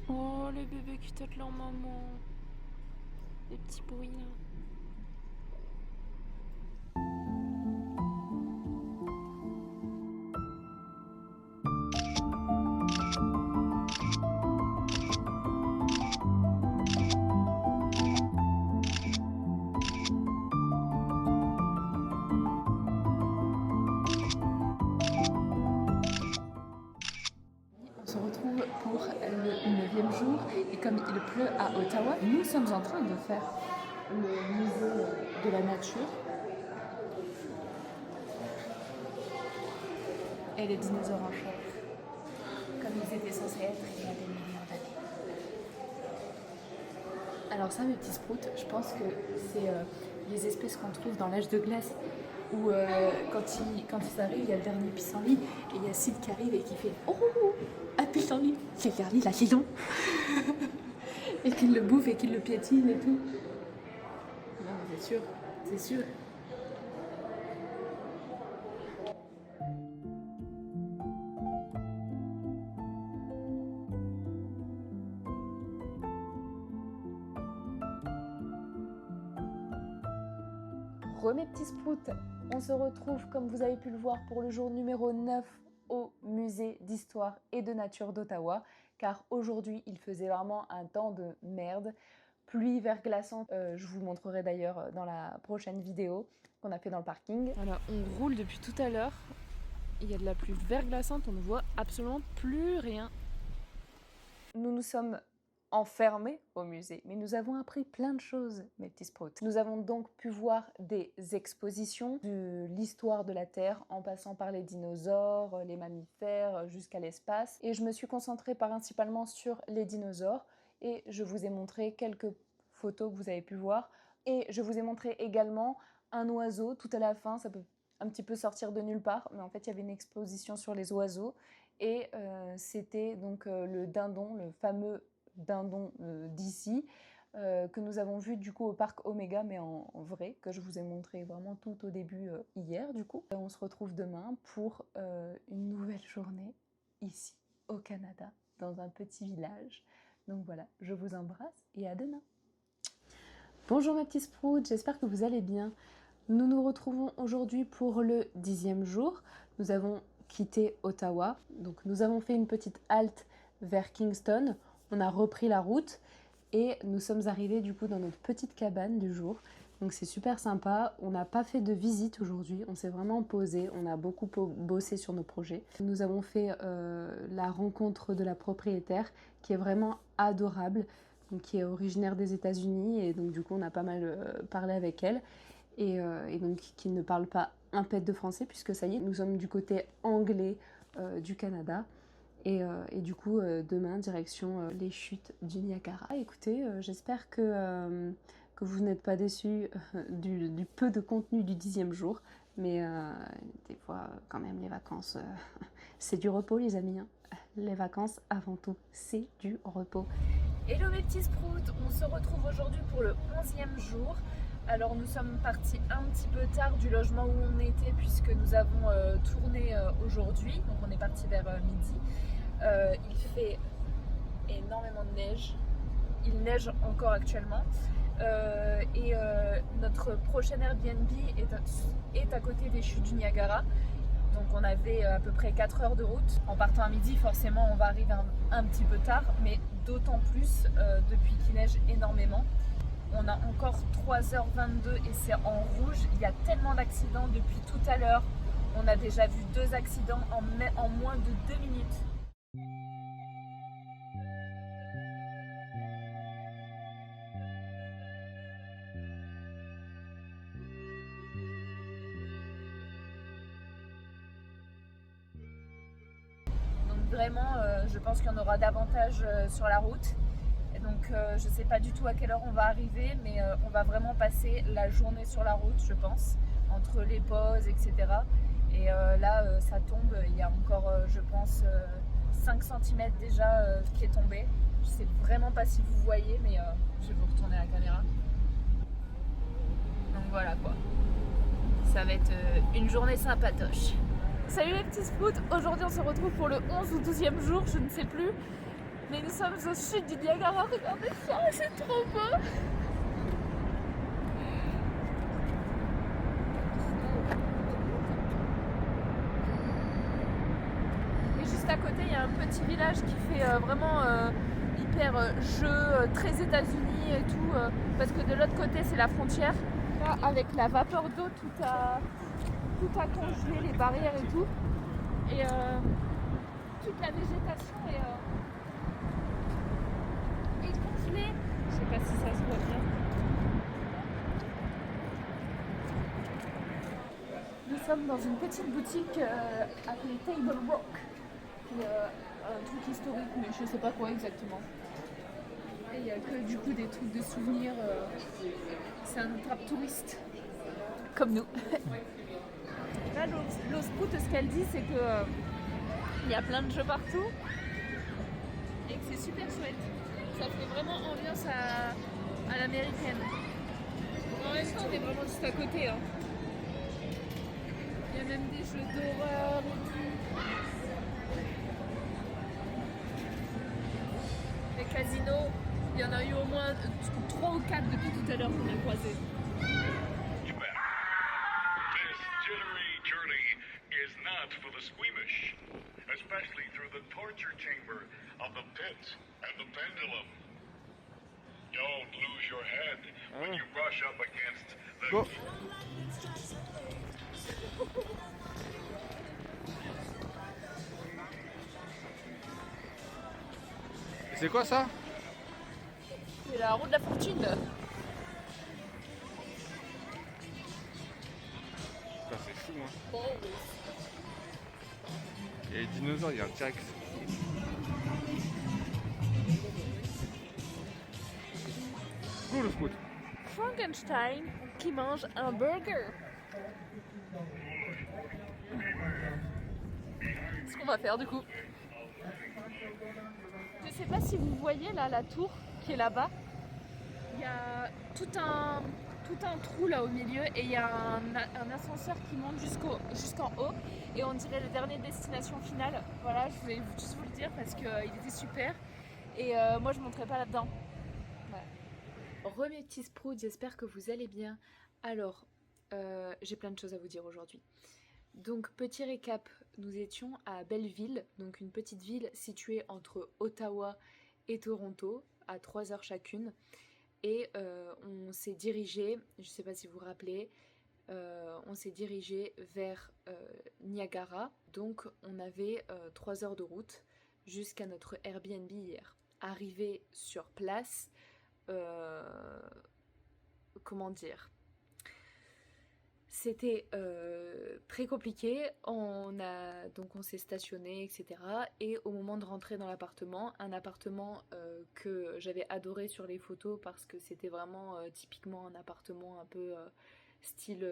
Oh, les bébés qui tâtent leur maman. Les petits bruits là. On se retrouve pour le 9e jour et comme il pleut à Ottawa, nous sommes en train de faire le musée de la nature. Et les dinosaures en chair, comme ils étaient censés être il y a des millions d'années. Alors ça, mes petits sprouts, je pense que c'est les espèces qu'on trouve dans l'âge de glace où quand ils arrivent, il y a le dernier pissenlit et il y a Sid qui arrive et qui fait « Oh, un pissenlit !» Regarde, il a si long. Et qu'il le bouffe et qu'il le piétine et tout. Non, mais c'est sûr, c'est sûr. Mes petits sprouts, on se retrouve comme vous avez pu le voir pour le jour numéro 9 au musée d'histoire et de nature d'Ottawa car aujourd'hui il faisait vraiment un temps de merde, pluie verglaçante, je vous montrerai d'ailleurs dans la prochaine vidéo qu'on a fait dans le parking. Voilà, on roule depuis tout à l'heure, il y a de la pluie verglaçante, on ne voit absolument plus rien. Nous nous sommes enfermés au musée, mais nous avons appris plein de choses, mes petits sprouts. Nous avons donc pu voir des expositions de l'histoire de la Terre, en passant par les dinosaures, les mammifères, jusqu'à l'espace. Et je me suis concentrée principalement sur les dinosaures, et je vous ai montré quelques photos que vous avez pu voir. Et je vous ai montré également un oiseau, tout à la fin, ça peut un petit peu sortir de nulle part, mais en fait il y avait une exposition sur les oiseaux, et c'était donc le dindon, le fameux dindon d'ici que nous avons vu du coup au parc Omega mais en vrai, que je vous ai montré vraiment tout au début hier du coup. On se retrouve demain pour une nouvelle journée ici au Canada dans un petit village. Donc voilà, je vous embrasse et à demain. Bonjour mes petits sprouts, j'espère que vous allez bien. Nous nous retrouvons aujourd'hui pour le 10e jour. Nous avons quitté Ottawa, donc nous avons fait une petite halte vers Kingston. On a repris la route et nous sommes arrivés du coup dans notre petite cabane du jour. Donc c'est super sympa. On n'a pas fait de visite aujourd'hui, on s'est vraiment posé, on a beaucoup bossé sur nos projets. Nous avons fait la rencontre de la propriétaire qui est vraiment adorable, donc qui est originaire des États-Unis et donc du coup on a pas mal parlé avec elle et donc qui ne parle pas un pet de français puisque ça y est, nous sommes du côté anglais du Canada. Et du coup, demain, direction les chutes du Niagara. Écoutez, j'espère que vous n'êtes pas déçus du peu de contenu du 10e jour. Mais des fois, quand même, les vacances, c'est du repos, les amis. Hein. Les vacances, avant tout, c'est du repos. Hello mes petits sprouts, on se retrouve aujourd'hui pour le 11e jour. Alors nous sommes partis un petit peu tard du logement où on était puisque nous avons tourné aujourd'hui. Donc on est parti vers midi. Il fait énormément de neige, il neige encore actuellement et notre prochain Airbnb est à côté des chutes du Niagara, donc on avait à peu près 4 heures de route. En partant à midi forcément on va arriver un petit peu tard, mais d'autant plus depuis qu'il neige énormément. On a encore 3h22 et c'est en rouge, il y a tellement d'accidents depuis tout à l'heure. On a déjà vu 2 accidents en moins de 2 minutes. Donc vraiment, je pense qu'il y en aura davantage sur la route. Et donc je sais pas du tout à quelle heure on va arriver, mais on va vraiment passer la journée sur la route, je pense, entre les pauses, etc. Et là, ça tombe, il y a encore, je pense, 5 cm déjà qui est tombé. Je sais vraiment pas si vous voyez, mais je vais vous retourner la caméra. Donc voilà quoi. Ça va être une journée sympatoche. Salut les petits sprouts, aujourd'hui on se retrouve pour le 11 ou 12e jour, je ne sais plus. Mais nous sommes au sud du Niagara, regardez ça, c'est trop beau. Et juste à côté, il y a un petit village qui fait vraiment hyper jeu, très États-Unis et tout. Parce que de l'autre côté, c'est la frontière. Là, avec la vapeur d'eau, tout a congelé, les barrières et tout. Et toute la végétation est congelée. Je sais pas si ça se voit bien. Nous sommes dans une petite boutique appelée Table Rock. Qui est un truc historique, mais je sais pas quoi exactement. Et il n'y a que du coup des trucs de souvenirs. C'est un trap touriste. Comme nous. Là, l'eau scout, ce qu'elle dit, c'est que il y a plein de jeux partout et que c'est super chouette. Ça fait vraiment ambiance à l'américaine. En même temps, on est vraiment juste à côté. Hein. Il y a même des jeux d'horreur et tout. Les casinos, il y en a eu au moins 3 ou 4 depuis tout à l'heure qu'on a croisé. Is not for the squeamish, especially through the torture chamber of the pit and the pendulum. Don't lose your head when you brush up against the... Go. C'est quoi ça? C'est la roue de la fortune. Putain, c'est fou, hein. Il y a les dinosaures, il y a un T-Rex. Go le scout. Frankenstein qui mange un burger. C'est ce qu'on va faire du coup. Je sais pas si vous voyez là la tour qui est là-bas. Il y a tout un trou là au milieu et il y a un ascenseur qui monte jusqu'en haut et on dirait la dernière destination finale. Voilà, je voulais juste vous le dire parce qu'il était super et moi je ne monterai pas là-dedans. Voilà. Mes petits sprouts, j'espère que vous allez bien. Alors, j'ai plein de choses à vous dire aujourd'hui. Donc petit récap, nous étions à Belleville, donc une petite ville située entre Ottawa et Toronto, à 3 heures chacune. Et on s'est dirigé, je ne sais pas si vous vous rappelez, on s'est dirigé vers Niagara. Donc on avait 3 heures de route jusqu'à notre Airbnb hier. Arrivé sur place, comment dire, c'était très compliqué. On s'est stationné, etc. Et au moment de rentrer dans l'appartement, un appartement que j'avais adoré sur les photos parce que c'était vraiment typiquement un appartement un peu style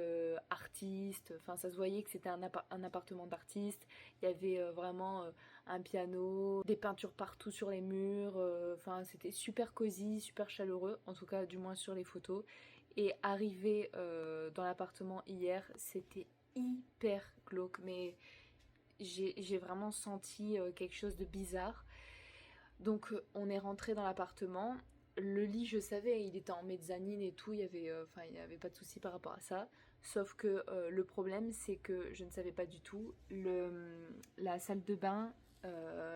artiste. Enfin, ça se voyait que c'était un appartement d'artiste. Il y avait vraiment un piano, des peintures partout sur les murs. Enfin, c'était super cosy, super chaleureux, en tout cas du moins sur les photos. Et arrivé dans l'appartement hier, c'était hyper glauque, mais j'ai vraiment senti quelque chose de bizarre. Donc on est rentré dans l'appartement. Le lit, je savais, il était en mezzanine et tout, il y avait pas de souci par rapport à ça. Sauf que le problème, c'est que je ne savais pas du tout. La salle de bain,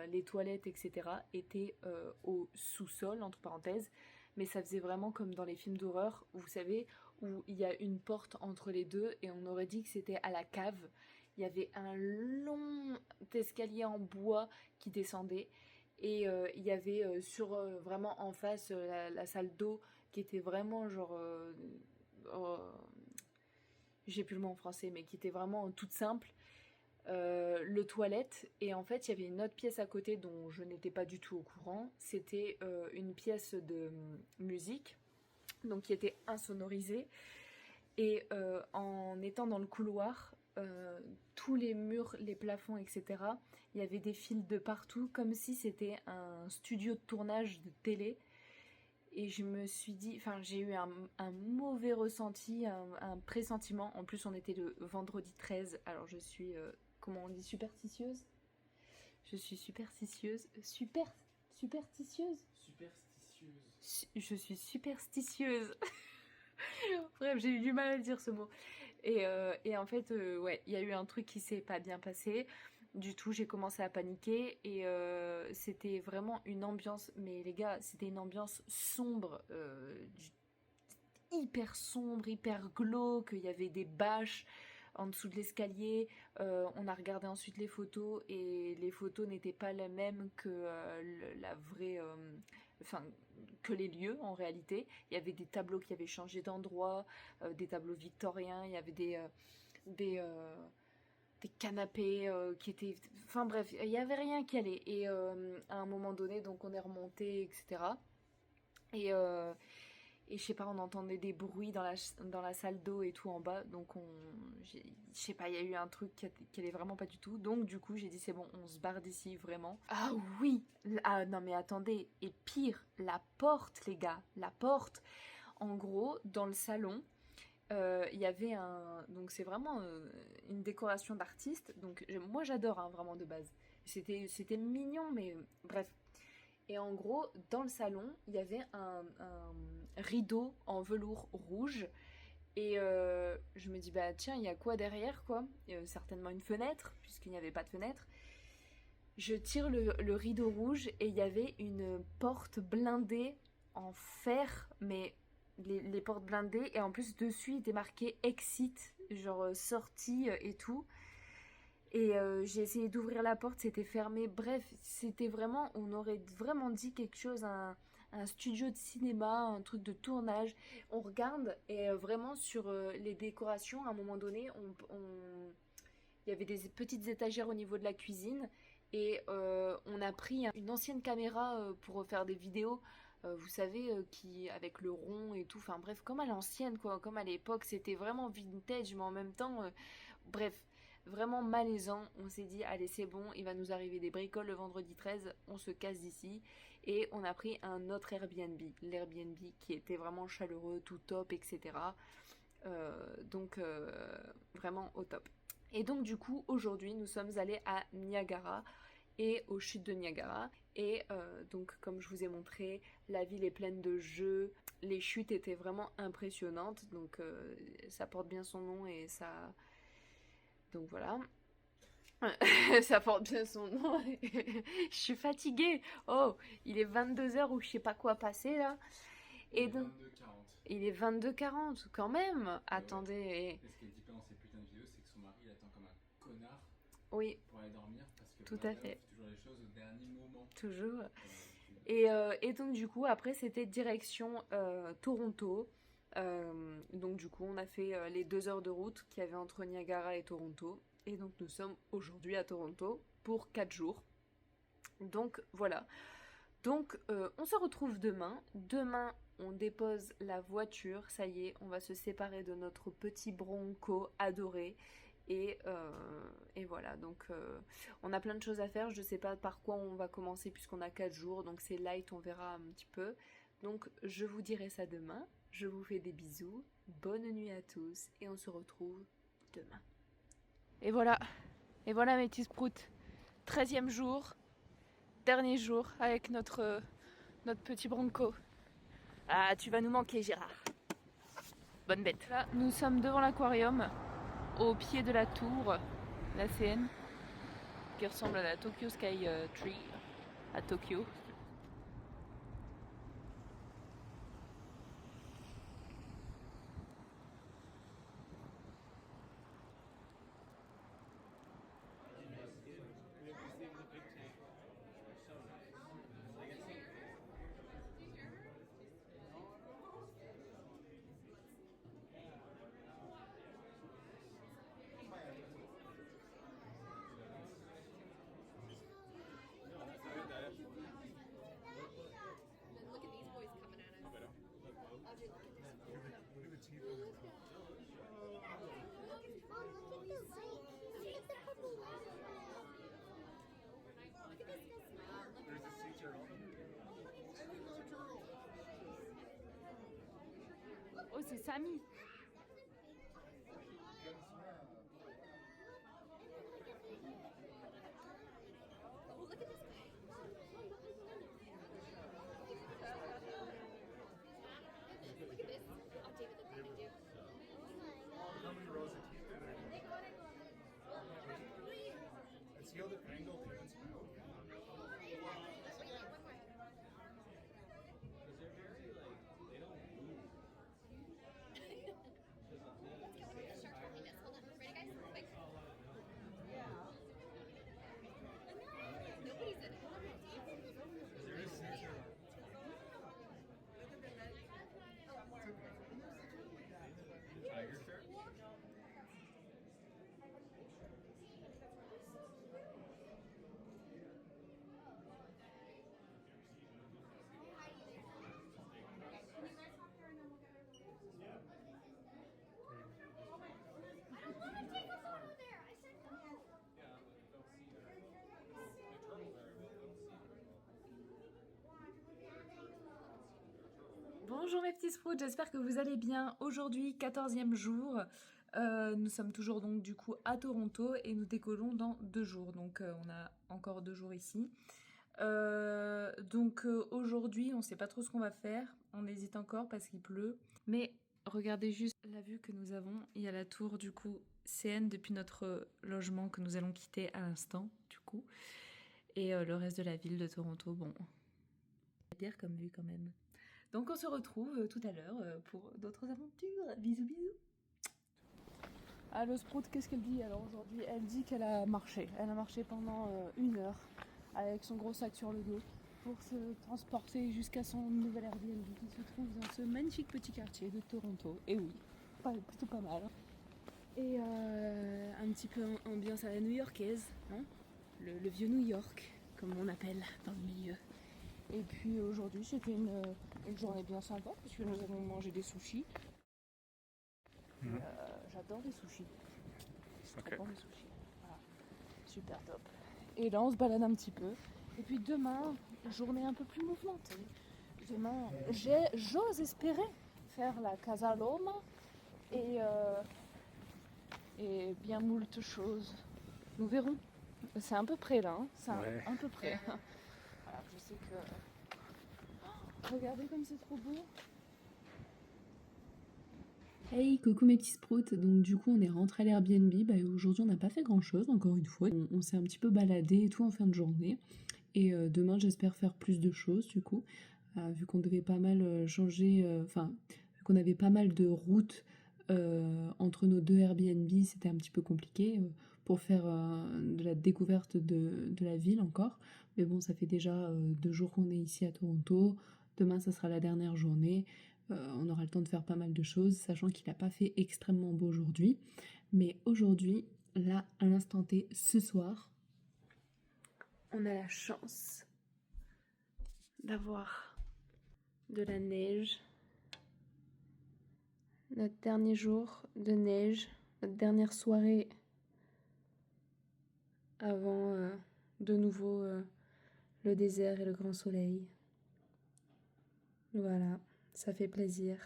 les toilettes, etc. étaient au sous-sol, entre parenthèses. Mais ça faisait vraiment comme dans les films d'horreur, vous savez, où il y a une porte entre les deux et on aurait dit que c'était à la cave. il y avait un long escalier en bois qui descendait. Et il y avait vraiment en face la salle d'eau qui était vraiment genre... j'ai plus le mot en français, mais qui était vraiment toute simple. Le toilette, et en fait il y avait une autre pièce à côté dont je n'étais pas du tout au courant. C'était une pièce de musique, donc qui était insonorisée, et en étant dans le couloir, tous les murs, les plafonds, etc., il y avait des fils de partout, comme si c'était un studio de tournage de télé. Et je me suis dit, enfin j'ai eu un mauvais ressenti, un pressentiment. En plus on était le vendredi 13, alors je suis, comment on dit, superstitieuse. Je suis superstitieuse. Superstitieuse. Je suis superstitieuse. Bref, j'ai eu du mal à dire ce mot. Et en fait, ouais, il y a eu un truc qui s'est pas bien passé. Du tout, j'ai commencé à paniquer et c'était vraiment une ambiance, mais les gars, c'était une ambiance sombre, hyper sombre, hyper glauque. Il y avait des bâches en dessous de l'escalier. On a regardé ensuite les photos et les photos n'étaient pas les mêmes que la vraie, enfin que les lieux en réalité. Il y avait des tableaux qui avaient changé d'endroit, des tableaux victoriens. Il y avait des canapés qui étaient... Enfin bref, il n'y avait rien qui allait. Et à un moment donné, donc on est remonté, etc. Et je sais pas, on entendait des bruits dans la salle d'eau et tout en bas. Donc je sais pas, il y a eu un truc qui allait vraiment pas du tout. Donc du coup, j'ai dit c'est bon, on se barre d'ici, vraiment. Ah oui! Ah non mais attendez, et pire, la porte les gars, la porte. En gros, dans le salon, il y avait donc c'est vraiment une décoration d'artiste. Donc moi j'adore hein, vraiment de base. C'était mignon mais bref. Et en gros dans le salon il y avait un rideau en velours rouge. Et je me dis bah tiens il y a quoi derrière quoi, certainement une fenêtre puisqu'il n'y avait pas de fenêtre. Je tire le rideau rouge et il y avait une porte blindée en fer, mais les portes blindées, et en plus dessus il était marqué exit, genre sortie et tout. Et j'ai essayé d'ouvrir la porte, c'était fermé. Bref, c'était vraiment, on aurait vraiment dit quelque chose, un studio de cinéma, un truc de tournage. On regarde et vraiment sur les décorations, à un moment donné, il y avait des petites étagères au niveau de la cuisine. Et on a pris une ancienne caméra pour faire des vidéos. Vous savez, qui avec le rond et tout, enfin bref, comme à l'ancienne, quoi, comme à l'époque, c'était vraiment vintage, mais en même temps, bref, vraiment malaisant. On s'est dit, allez, c'est bon, il va nous arriver des bricoles le vendredi 13, on se casse d'ici. Et on a pris un autre Airbnb, l'Airbnb qui était vraiment chaleureux, tout top, etc. Donc, vraiment au top. Et donc, du coup, aujourd'hui, nous sommes allés à Niagara et aux chutes de Niagara. Et donc comme je vous ai montré, la ville est pleine de jeux, les chutes étaient vraiment impressionnantes, donc ça porte bien son nom et ça... Donc voilà. Ça porte bien son nom. Je suis fatiguée. Oh, il est 22h ou je sais pas quoi passer là. Et donc, il est 22h40 quand même. Ouais. Attendez. Et ce qui est différent dans ces putains de vidéos, c'est que son mari il attend comme un connard. Oui. Pour aller dormir parce que tout à fait. Il fait toujours les choses au dernier moment. Toujours. Et donc du coup après c'était direction Toronto. Donc du coup on a fait les 2 heures de route qu'il y avait entre Niagara et Toronto. Et donc nous sommes aujourd'hui à Toronto pour 4 jours. Donc voilà. Donc on se retrouve demain. Demain on dépose la voiture. Ça y est, on va se séparer de notre petit Bronco adoré. Et voilà, donc on a plein de choses à faire. Je sais pas par quoi on va commencer puisqu'on a 4 jours. Donc c'est light, on verra un petit peu. Donc je vous dirai ça demain. Je vous fais des bisous. Bonne nuit à tous. Et on se retrouve demain. Et voilà mes petits sproutes. 13e jour. Dernier jour avec notre petit Bronco. Ah, tu vas nous manquer Gérard. Bonne bête. Là, nous sommes devant l'aquarium. Au pied de la tour, la CN, qui ressemble à la Tokyo Sky Tree à Tokyo. Oh, c'est Samy. Bonjour mes petits sprouts, j'espère que vous allez bien. Aujourd'hui, 14e jour, nous sommes toujours donc du coup à Toronto et nous décollons dans 2 jours. Donc on a encore 2 jours ici. Aujourd'hui, on sait pas trop ce qu'on va faire. On hésite encore parce qu'il pleut. Mais regardez juste la vue que nous avons. Il y a la tour du coup CN depuis notre logement que nous allons quitter à l'instant du coup. Et le reste de la ville de Toronto, bon, dire comme vue quand même. Donc on se retrouve tout à l'heure pour d'autres aventures. Bisous bisous. Allo Sprout, qu'est-ce qu'elle dit alors aujourd'hui? Elle dit qu'elle a marché. Elle a marché pendant 1 heure avec son gros sac sur le dos pour se transporter jusqu'à son nouvel Airbnb qui se trouve dans ce magnifique petit quartier de Toronto. Et oui, plutôt pas mal. Et un petit peu ambiance à la new-yorkaise, hein, le vieux New York, comme on appelle dans le milieu. Et puis aujourd'hui, c'était une journée bien sympa puisque nous avons mangé des sushis. J'adore les sushis. C'est très bon les sushis. Voilà. Super top. Et là, on se balade un petit peu. Et puis demain, journée un peu plus mouvementée. Demain, j'ose espérer faire la Casa Loma et bien moult choses. Nous verrons. C'est un peu près là. Hein. C'est un peu près. Voilà, je sais que... Oh, regardez comme c'est trop beau. Hey, coucou mes petits sprouts. Donc du coup on est rentré à l'Airbnb. Aujourd'hui on n'a pas fait grand chose encore une fois. On s'est un petit peu baladé et tout en fin de journée. Et demain j'espère faire plus de choses du coup. Vu qu'on devait pas mal changer, vu qu'on avait pas mal de routes entre nos 2 Airbnb, c'était un petit peu compliqué pour faire de la découverte de la ville encore. Mais bon, ça fait déjà 2 jours qu'on est ici à Toronto. Demain ça sera la dernière journée. On aura le temps de faire pas mal de choses, sachant qu'il n'a pas fait extrêmement beau aujourd'hui. Mais aujourd'hui, là, à l'instant T, ce soir, on a la chance d'avoir de la neige. Notre dernier jour de neige, notre dernière soirée avant de nouveau le désert et le grand soleil. Voilà. Ça fait plaisir.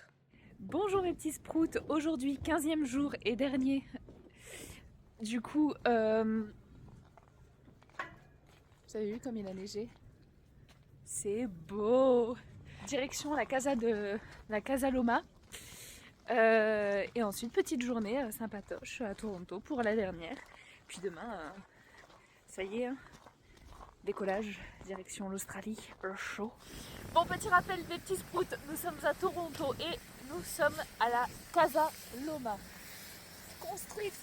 Bonjour mes petits sprouts, aujourd'hui 15e jour et dernier. Du coup, vous avez vu comme il a neigé? C'est beau. Direction la Casa Loma. Et ensuite petite journée sympatoche à Toronto pour la dernière. Puis demain, ça y est, hein, décollage direction l'Australie, chaud. Bon, petit rappel des petits sprouts, nous sommes à Toronto et nous sommes à la Casa Loma, construite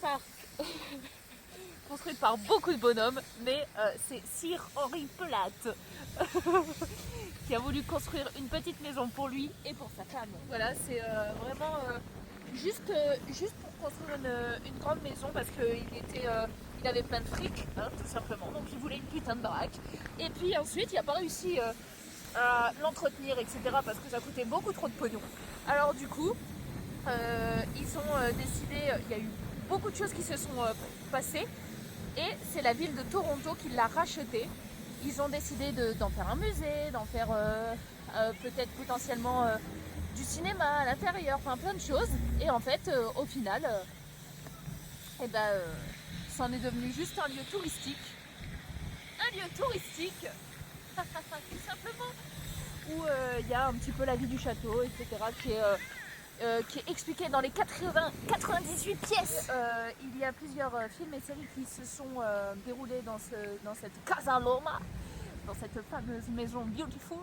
par beaucoup de bonhommes, mais c'est Sir Henry Pelate qui a voulu construire une petite maison pour lui et pour sa femme. Voilà, c'est vraiment juste pour construire une grande maison parce qu'il avait plein de fric, hein, tout simplement, donc il voulait une putain de baraque. Et puis ensuite, il n'a pas réussi à l'entretenir, etc., parce que ça coûtait beaucoup trop de pognon. Alors du coup, ils ont décidé, il y a eu beaucoup de choses qui se sont passées, et c'est la ville de Toronto qui l'a racheté. Ils ont décidé d'en faire un musée, d'en faire peut-être potentiellement du cinéma à l'intérieur, enfin plein de choses. Et en fait, au final, c'en est devenu juste un lieu touristique. Un lieu touristique, tout simplement, où il y a un petit peu la vie du château, etc., qui est expliqué dans les 98 pièces. Il y a plusieurs films et séries qui se sont déroulés dans cette Casa Loma, dans cette fameuse maison beautiful,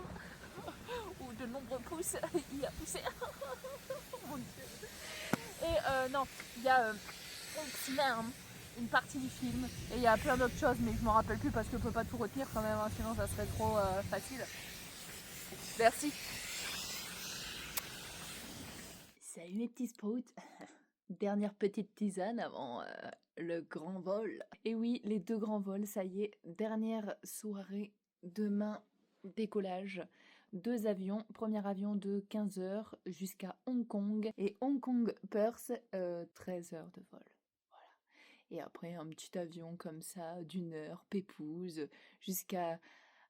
où de nombreux pouces y a poussé. Mon Dieu. Et non, il y a X-Men, une partie du film, et il y a plein d'autres choses, mais je m'en rappelle plus parce que je peux pas tout retenir quand même, hein, sinon ça serait trop facile. Merci. Salut les petits sprouts. Dernière petite tisane avant le grand vol. Et oui, les 2 grands vols, ça y est, dernière soirée, demain, décollage. 2 avions, premier avion de 15 heures jusqu'à Hong Kong et Hong Kong-Perth, 13 heures de vol. Voilà. Et après, un petit avion comme ça, d'1 heure, pépouze, jusqu'à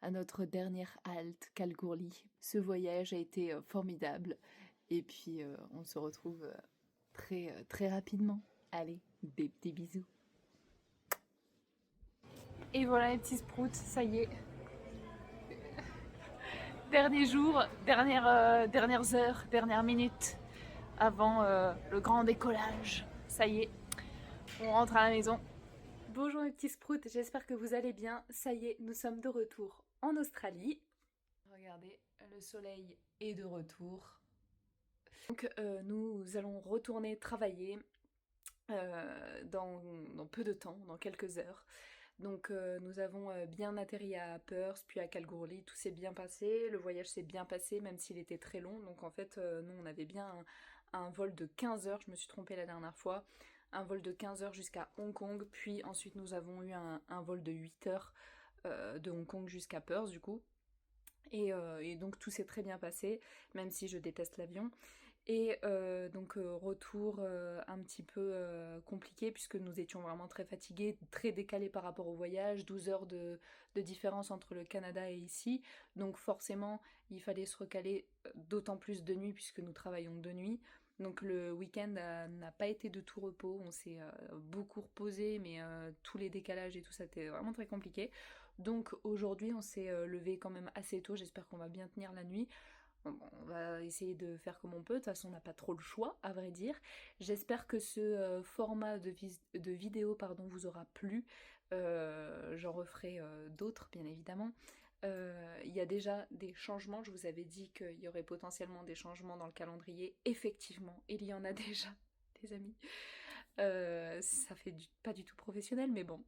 notre dernière halte, Kalgoorlie. Ce voyage a été formidable. Et puis, on se retrouve très rapidement. Allez, des petits bisous. Et voilà les petits sprouts, ça y est. Dernier jour, dernières heures, dernières minutes avant le grand décollage. Ça y est, on rentre à la maison. Bonjour mes petits sprouts, j'espère que vous allez bien. Ça y est, nous sommes de retour en Australie. Regardez, le soleil est de retour. Donc nous allons retourner travailler dans peu de temps, dans quelques heures. Donc nous avons bien atterri à Perth, puis à Kalgoorlie, tout s'est bien passé, le voyage s'est bien passé, même s'il était très long. Donc en fait, nous on avait bien un vol de 15 heures, je me suis trompée la dernière fois, un vol de 15 heures jusqu'à Hong Kong, puis ensuite nous avons eu un vol de 8 heures de Hong Kong jusqu'à Perth du coup. Et donc tout s'est très bien passé, même si je déteste l'avion. Et donc retour un petit peu compliqué puisque nous étions vraiment très fatigués, très décalés par rapport au voyage, 12 heures de différence entre le Canada et ici, donc forcément il fallait se recaler d'autant plus de nuit puisque nous travaillons de nuit. Donc le week-end n'a pas été de tout repos, on s'est beaucoup reposé, mais tous les décalages et tout ça c'était vraiment très compliqué. Donc aujourd'hui on s'est levé quand même assez tôt, j'espère qu'on va bien tenir la nuit. Bon, on va essayer de faire comme on peut, de toute façon on n'a pas trop le choix à vrai dire. J'espère que ce format de vidéo vous aura plu. J'en referai d'autres bien évidemment. Il y a déjà des changements, je vous avais dit qu'il y aurait potentiellement des changements dans le calendrier. Effectivement, il y en a déjà, les amis. Ça fait pas du tout professionnel, mais bon.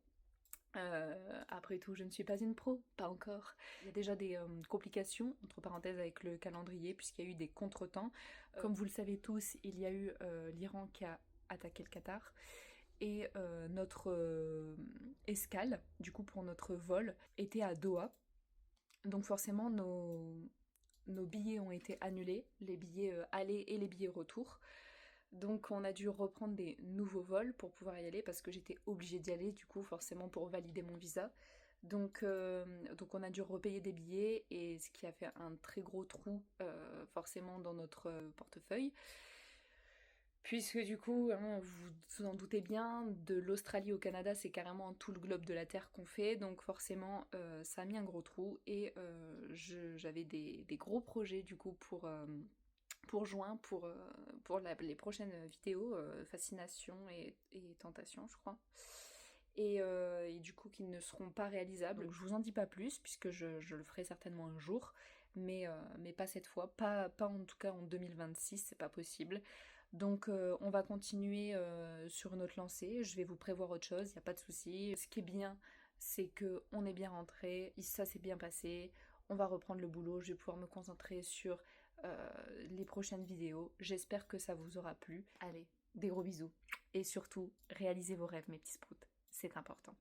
Après tout, je ne suis pas une pro, pas encore. Il y a déjà des complications, entre parenthèses, avec le calendrier, puisqu'il y a eu des contretemps. Comme vous le savez tous, il y a eu l'Iran qui a attaqué le Qatar. Et notre escale, du coup pour notre vol, était à Doha. Donc forcément, nos billets ont été annulés, les billets aller et les billets retour. Donc on a dû reprendre des nouveaux vols pour pouvoir y aller parce que j'étais obligée d'y aller du coup forcément pour valider mon visa. Donc on a dû repayer des billets et ce qui a fait un très gros trou forcément dans notre portefeuille. Puisque du coup, hein, vous vous en doutez bien, de l'Australie au Canada c'est carrément tout le globe de la Terre qu'on fait. Donc forcément ça a mis un gros trou et j'avais des gros projets du coup pour juin, pour les prochaines vidéos, Fascination et Tentation, je crois. Et du coup, qui ne seront pas réalisables. Donc, je vous en dis pas plus, puisque je le ferai certainement un jour, mais pas cette fois, pas en tout cas en 2026, c'est pas possible. Donc, on va continuer sur notre lancée, je vais vous prévoir autre chose, il n'y a pas de souci. Ce qui est bien, c'est qu'on est bien rentré, ça s'est bien passé, on va reprendre le boulot, je vais pouvoir me concentrer sur les prochaines vidéos. J'espère que ça vous aura plu. Allez, des gros bisous. Et surtout, réalisez vos rêves, mes petits sprouts. C'est important.